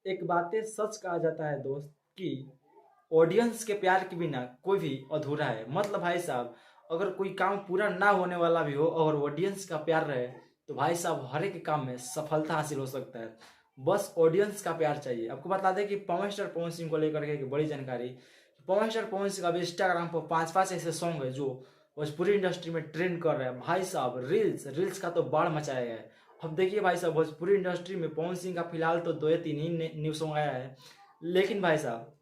एक बातें सच कहा जाता है दोस्त कि ऑडियंस के प्यार के बिना कोई भी अधूरा है। मतलब भाई साहब, अगर कोई काम पूरा ना होने वाला भी हो और ऑडियंस का प्यार रहे तो भाई साहब हर एक काम में सफलता हासिल हो सकता है। बस ऑडियंस का प्यार चाहिए। आपको बता दें कि पवन स्टार पवन सिंह को लेकर के एक बड़ी जानकारी। पवन स्टार पवन सिंह अभी इंस्टाग्राम पर 5-5 ऐसे सॉन्ग है जो भोजपुरी इंडस्ट्री में ट्रेंड कर रहे हैं। भाई साहब रील्स रील्स का तो बाढ़ मचाया गया है। अब देखिए भाई साहब, भोजपुरी इंडस्ट्री में पवन सिंह का फिलहाल तो 2 या 3 ही न्यू सॉन्ग आया है। लेकिन भाई साहब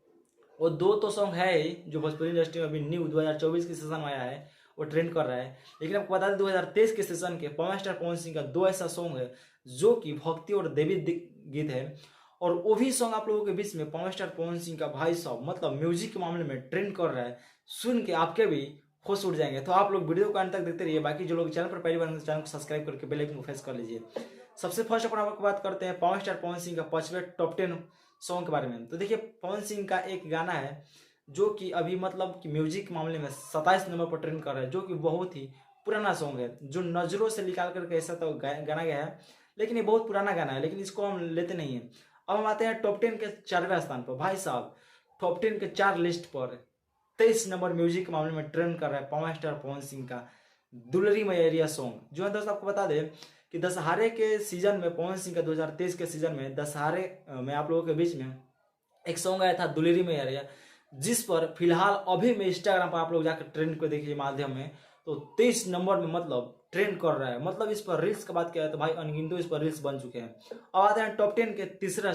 वो 2 तो सॉन्ग है ही जो भोजपुरी इंडस्ट्री में अभी न्यू 2024 के सीजन में आया है, वो ट्रेंड कर रहा है। लेकिन आपको बता दें 2023 के सीजन के पवन स्टार पवन सिंह का 2 ऐसा सॉन्ग है जो कि भक्ति और देवी गीत है। और वो भी सॉन्ग आप लोगों के बीच में पवन स्टार पवन सिंह का भाई साहब मतलब म्यूजिक के मामले में ट्रेंड कर रहा है। सुन के आपके भी होश उड़ जाएंगे। तो आप लोग वीडियो को अंत तक देखते रहिए। बाकी जो लोग चैनल पर पहली बार चैनल को सब्सक्राइब करके बेल आइकन को प्रेस कर लीजिए। सबसे फर्स्ट अपन आपको बात करते हैं पवन स्टार पवन सिंह का 5वें टॉप 10 सॉन्ग के बारे में। तो देखिए पवन सिंह का एक गाना है जो कि अभी मतलब कि म्यूजिक मामले में 27 नंबर पर ट्रेंड कर रहा है, जो कि बहुत ही पुराना सॉन्ग है जो नजरों से निकाल करके ऐसा तो गाना गया है। लेकिन ये बहुत पुराना गाना है, लेकिन इसको हम लेते नहीं है। अब हम आते हैं टॉप 10 के 4वें स्थान पर। भाई साहब टॉप 10 के 4 लिस्ट पर 23 नंबर म्यूजिक के मामले में ट्रेंड कर रहा है पवन स्टार पवन सिंह का दुलरी मैरिया सॉन्ग। जो है दोस्त आपको बता दें कि दशहरे के सीजन में पवन सिंह का 2023 के सीजन में दशहरे में आप लोगों के बीच में एक सॉन्ग आया था दुलरी मैरिया, जिस पर फिलहाल अभी में इंस्टाग्राम पर आप लोग जाकर ट्रेंड को देखिए माध्यम में तो 23 नंबर में मतलब ट्रेंड कर रहा है। मतलब इस पर रील्स का बात किया है तो भाई अनगिनत इस पर रील्स बन चुके हैं। अब आते हैं टॉप 10 के तीसरे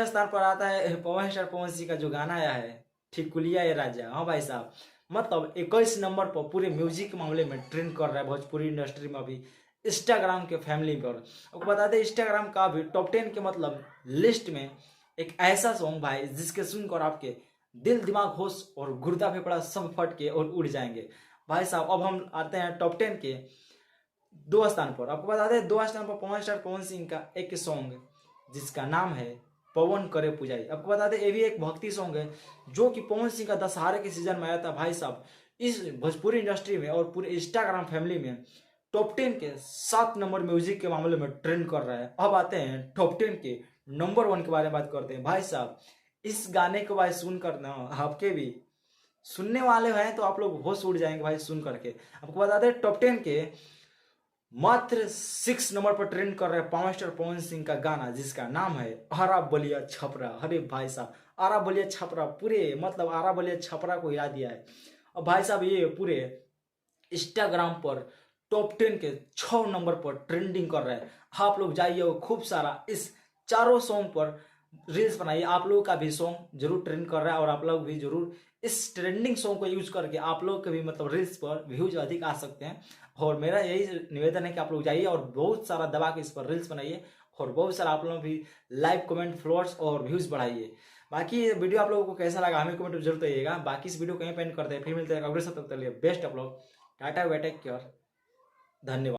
स्थान पर आता है पवन स्टार पवन सिंह का जो गाना आया है ठिकुलिया ये राजा। हाँ भाई साहब मतलब 21 नंबर पर पूरे म्यूजिक मामले में ट्रेंड कर रहा है भोजपुरी इंडस्ट्री में अभी इंस्टाग्राम के फैमिली पर। आपको बता दें इंस्टाग्राम का भी टॉप 10 के मतलब लिस्ट में एक ऐसा सॉन्ग भाई जिसके सुनकर आपके दिल दिमाग होश और गुर्दा फेफड़ा सब फट के और उड़ जाएंगे। भाई साहब अब हम आते हैं टॉप 10 के 2 स्थान पर। आपको बता दें 2 स्थान पर पवन स्टार पवन सिंह का एक सॉन्ग जिसका नाम है पवन करे पुजाई। आपको बता दें ये भी एक भक्ति सॉन्ग है जो कि पवन सिंह का दशहरे के सीजन में आया था। भाई साहब इस भोजपुरी इंडस्ट्री में और पूरे इंस्टाग्राम फैमिली में टॉप 10 के 7 नंबर म्यूजिक के मामले में ट्रेंड कर रहा है। अब आते हैं टॉप 10 के नंबर 1 के बारे में बात करते हैं। भाई साहब इस गाने को भाई सुनकर ना आपके भी सुनने वाले हैं तो आप लोग होश उड़ जाएंगे भाई सुन करके। आपको बता दें टॉप 10 के मात्र 6 नंबर पर ट्रेंड कर रहे हैं पवन स्टार पवन सिंह का गाना जिसका नाम है आरा बलिया छपरा। अरे भाई साहब आरा बलिया छपरा पूरे मतलब आरा बलिया छपरा को हिला दिया है। अब भाई साहब ये पूरे इंस्टाग्राम पर टॉप 10 के 6 नंबर पर ट्रेंडिंग कर रहा है। आप लोग जाइए और खूब सारा इस चारों सॉन्ग पर रील्स बनाइए। आप लोगों का भी सॉन्ग जरूर ट्रेंड कर रहा है और आप लोग भी जरूर इस ट्रेंडिंग सॉन्ग को यूज करके आप लोग के भी मतलब रील्स पर व्यूज अधिक आ सकते हैं। और मेरा यही निवेदन है कि आप लोग जाइए और बहुत सारा दबा के इस पर रील्स बनाइए और बहुत सारा आप लोग भी लाइक कमेंट फॉलोअर्स और व्यूज बढ़ाइए। बाकी ये वीडियो आप लोगों को कैसा लगा हमें कमेंट जरूर करिएगा। बाकी इस वीडियो को यहीं पे एंड करते हैं, फिर मिलते हैं अगले सप्ताह तक के लिए। बेस्ट आप लोग टाटा बाय टेक केयर, धन्यवाद।